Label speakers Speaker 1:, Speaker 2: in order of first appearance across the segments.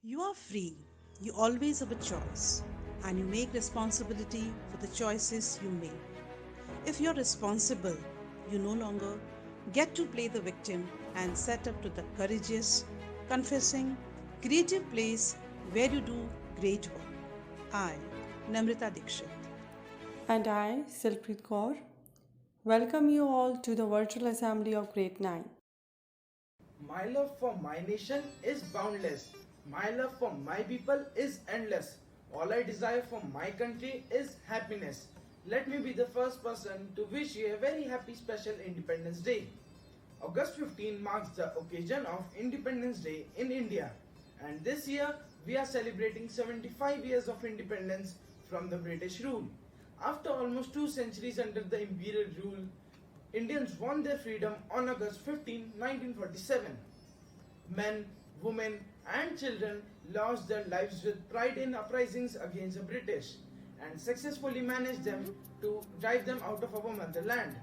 Speaker 1: You are free. You always have a choice, and you make responsibility for the choices you make. If you're responsible, you no longer get to play the victim and set up to the courageous, confessing, creative place where you do great work. I, Namrita Dikshit.
Speaker 2: And I, Silpreet Kaur, welcome you all to the virtual assembly of Grade 9.
Speaker 3: My love for my nation is boundless. My love for my people is endless. All I desire for my country is happiness. Let me be the first person to wish you a very happy special Independence Day. August 15 marks the occasion of Independence Day in India, and this year we are celebrating 75 years of independence from the British rule. After almost 2 centuries under the imperial rule, Indians won their freedom on August 15, 1947. Men, women, and children lost their lives with pride in uprisings against the British and successfully managed them to drive them out of our motherland.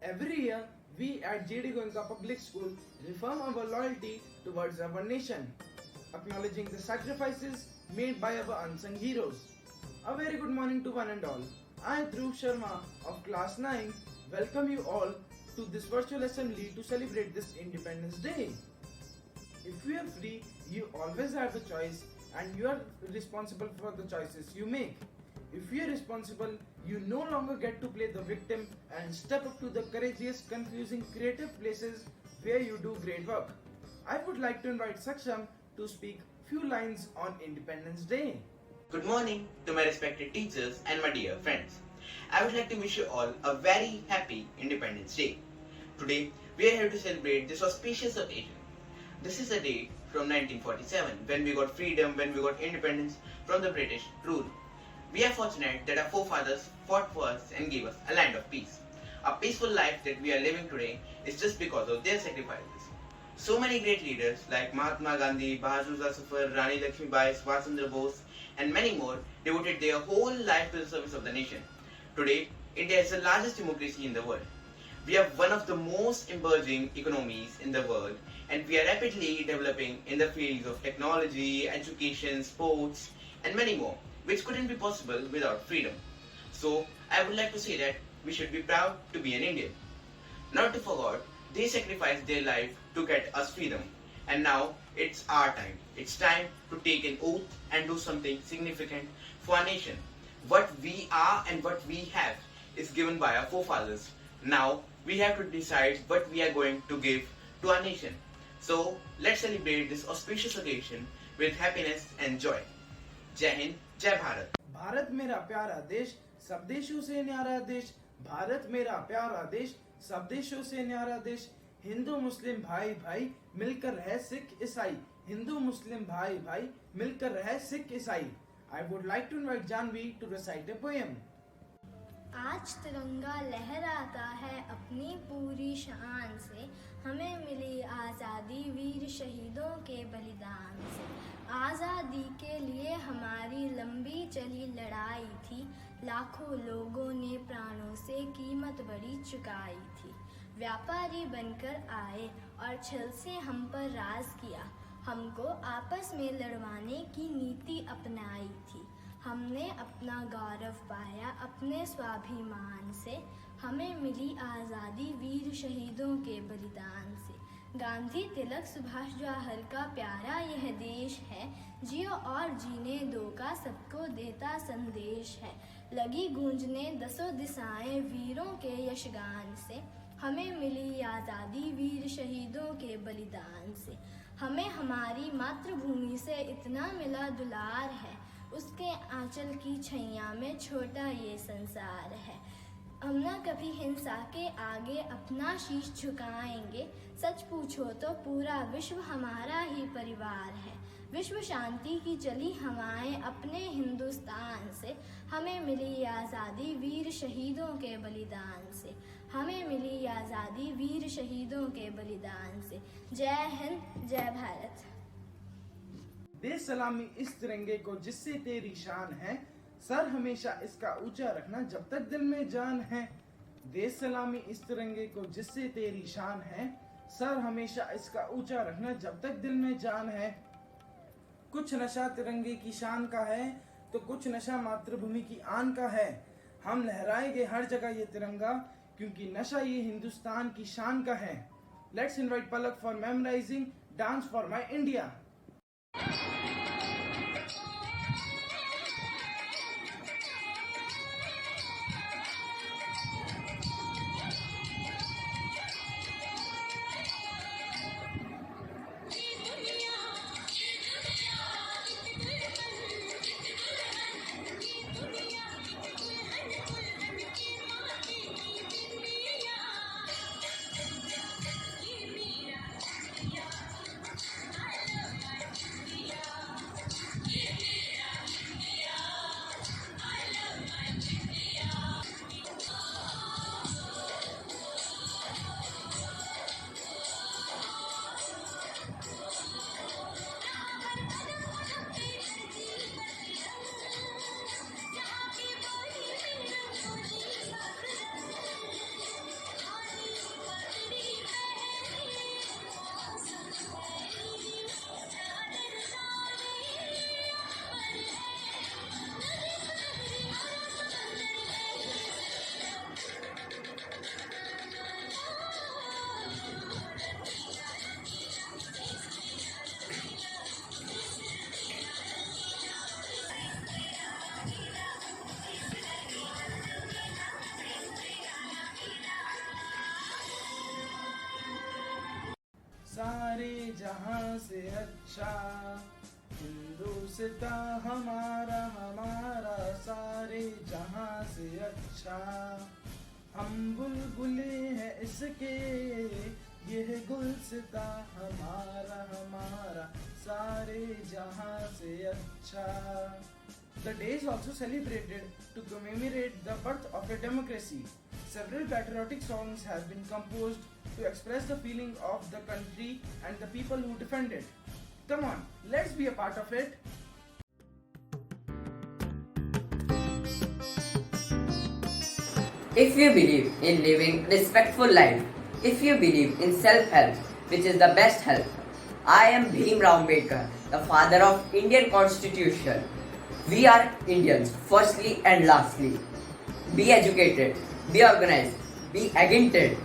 Speaker 3: Every year, we at JD Goenka Public School reaffirm our loyalty towards our nation, acknowledging the sacrifices made by our unsung heroes. A very good morning to one and all. I, Dhruv Sharma of Class 9, welcome you all to this virtual assembly to celebrate this Independence Day. If you are free, you always have a choice and you are responsible for the choices you make. If you are responsible, you no longer get to play the victim and step up to the courageous, confusing, creative places where you do great work. I would like to invite Saksham to speak few lines on Independence Day.
Speaker 4: Good morning to my respected teachers and my dear friends. I would like to wish you all a very happy Independence Day. Today, we are here to celebrate this auspicious occasion. This is a day from 1947 when we got freedom, when we got independence from the British rule. We are fortunate that our forefathers fought for us and gave us a land of peace. A peaceful life that we are living today is just because of their sacrifices. So many great leaders like Mahatma Gandhi, Bahadur Zafar, Rani Lakshmibai, Subhash Chandra Bose, and many more devoted their whole life to the service of the nation. Today, India is the largest democracy in the world. We are one of the most emerging economies in the world, and we are rapidly developing in the fields of technology, education, sports, and many more, which couldn't be possible without freedom. So, I would like to say that we should be proud to be an Indian. Not to forget, they sacrificed their life to get us freedom. And now it's our time. It's time to take an oath and do something significant for our nation. What we are and what we have is given by our forefathers. Now we have to decide what we are going to give to our nation. So let's celebrate this auspicious occasion with happiness and joy. Jai Hind, Jai Bharat.
Speaker 3: Bharat मेरा प्यारा देश सब देशों से न्यारा देश भारत मेरा प्यारा देश सब देशों से न्यारा देश हिंदू मुस्लिम भाई भाई मिलकर रहे सिख ईसाई हिंदू मुस्लिम भाई भाई मिलकर रहे सिख ईसाई I would like to invite Janvi to recite a poem
Speaker 5: आज तिरंगा लहराता है अपनी पूरी शान से हमें मिली आज़ादी वीर शहीदों के बलिदान से आज़ादी के लिए हमारी लंबी चली लड़ाई थी लाखों लोगों ने प्राणों से कीमत बड़ी चुकाई थी व्यापारी बनकर आए और छल से हम पर राज किया हमको आपस में लड़वाने की नीति अपनाई थी हमने अपना गौरव पाया अपने स्वाभिमान से हमें मिली आज़ादी वीर शहीदों के बलिदान से गांधी तिलक सुभाष जवाहर का प्यारा यह देश है जियो और जीने दो का सबको देता संदेश है लगी गूंजने दसों दिशाएं वीरों के यशगान से हमें मिली आज़ादी वीर शहीदों के बलिदान से हमें हमारी मातृभूमि से इतना मिला दुलार है, उसके आंचल की छैया में छोटा ये संसार है। हम न कभी हिंसा के आगे अपना शीश झुकाएंगे, सच पूछो तो पूरा विश्व हमारा ही परिवार है। विश्व शांति की चली हवाएं अपने हिंदुस्तान से, हमें मिली आज़ादी वीर शहीदों के बलिदान से, हमें मिली आज़ादी वीर शहीदों के बलिदान से। जय हिंद, जय भारत।
Speaker 3: दे सलामी इस तिरंगे को जिससे तेरी शान है, सर हमेशा इसका ऊंचा रखना जब तक दिल में जान है। दे सलामी इस तिरंगे को जिससे तेरी शान है, सर हमेशा इसका ऊंचा रखना जब तक दिल में जान है। कुछ नशा तिरंगे की शान का है तो कुछ नशा मातृभूमि की आन का है। हम लहराएंगे हर जगह ये तिरंगा, क्योंकि नशा ये हिंदुस्तान की शान का है। Let's invite Palak for memorising dance for my India. सारे जहां से अच्छा हिंदुस्तान हमारा हमारा, सारे जहां से अच्छा। हम बुलबुले हैं इसके, यह गुलसिता हमारा हमारा, सारे जहां से अच्छा। The day is also celebrated to commemorate the birth of a democracy. Several patriotic songs have been composed to express the feeling of the country and the people who defend it. Come on, let's be a part of it.
Speaker 6: If you believe in living respectful life, if you believe in self-help, which is the best help, I am Bhim Rao Ambedkar, the father of Indian Constitution. We are Indians, firstly and lastly. Be educated, be organized, be agented.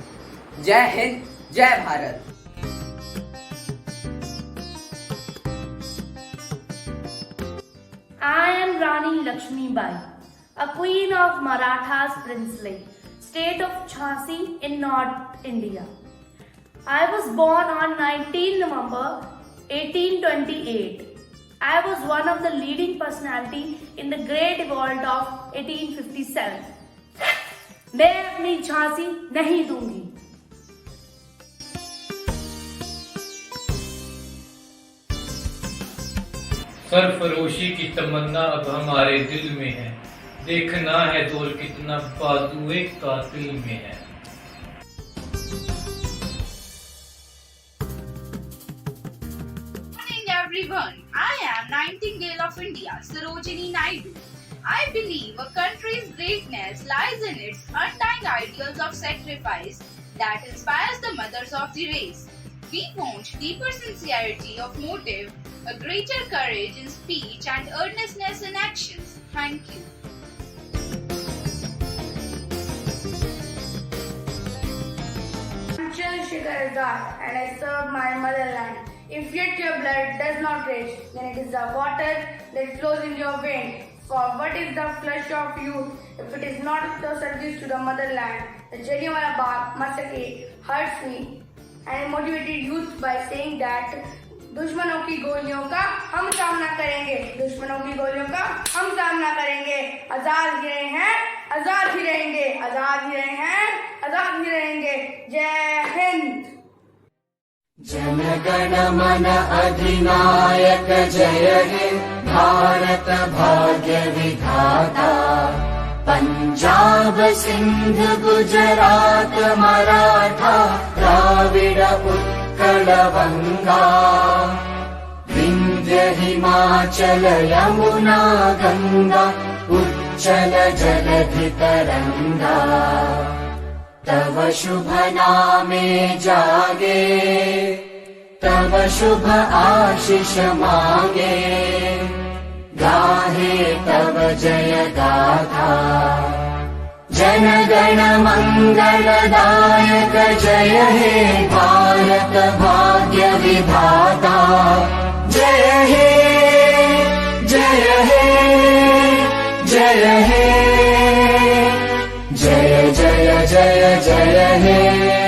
Speaker 6: Jai Hind, Jai Bharat.
Speaker 7: I am Rani Lakshmi Bai, a queen of Marathas princely, state of Jhansi in North India. I was born on 19 November 1828. I was one of the leading personality in the Great Revolt of 1857. मैं अपनी झांसी नहीं दूंगी।
Speaker 8: सरफरोशी की तमन्ना अब हमारे दिल में है, देखना है जोर कितना बाजुए कातिल में है।
Speaker 9: Good morning everyone, I am Nightingale of India, Sarojini Naidu. I believe a country's greatness lies in its undying ideals of sacrifice that inspires the mothers of the race. We want deeper sincerity of motive, a greater courage in speech and earnestness in actions. Thank you.
Speaker 7: I'm Chandrasekhar Azad and I serve my motherland. If yet your blood does not rage, then it is the water that flows in your veins. For what is the flush of youth if it is not the service to the motherland? The Jallianwala Bagh massacre hurts me and I motivated youth by saying that दुश्मनों की गोलियों का हम सामना करेंगे, दुश्मनों की गोलियों का हम सामना करेंगे। आजाद ही रहे हैं, आजाद ही रहेंगे, आजाद ही रहे हैं, आजाद ही रहेंगे। जय हिंद।
Speaker 10: जन गण मन अधिनायक जय हे भारत भाग्य विधाता। पंजाब सिंध गुजरात मराठा द्राविड उत्कल बंगा। विंध्य हिमाचल यमुना गंगा उच्चल जलधि तरंगा। तव शुभ नामे जागे, तव शुभ आशीष मांगे। गाहे तव जय गाथा, जन गण मंगलदायक जय हे भारत भाग्य विधाता। जय हे, जय हे, जय हे, जय जय जय जय हे।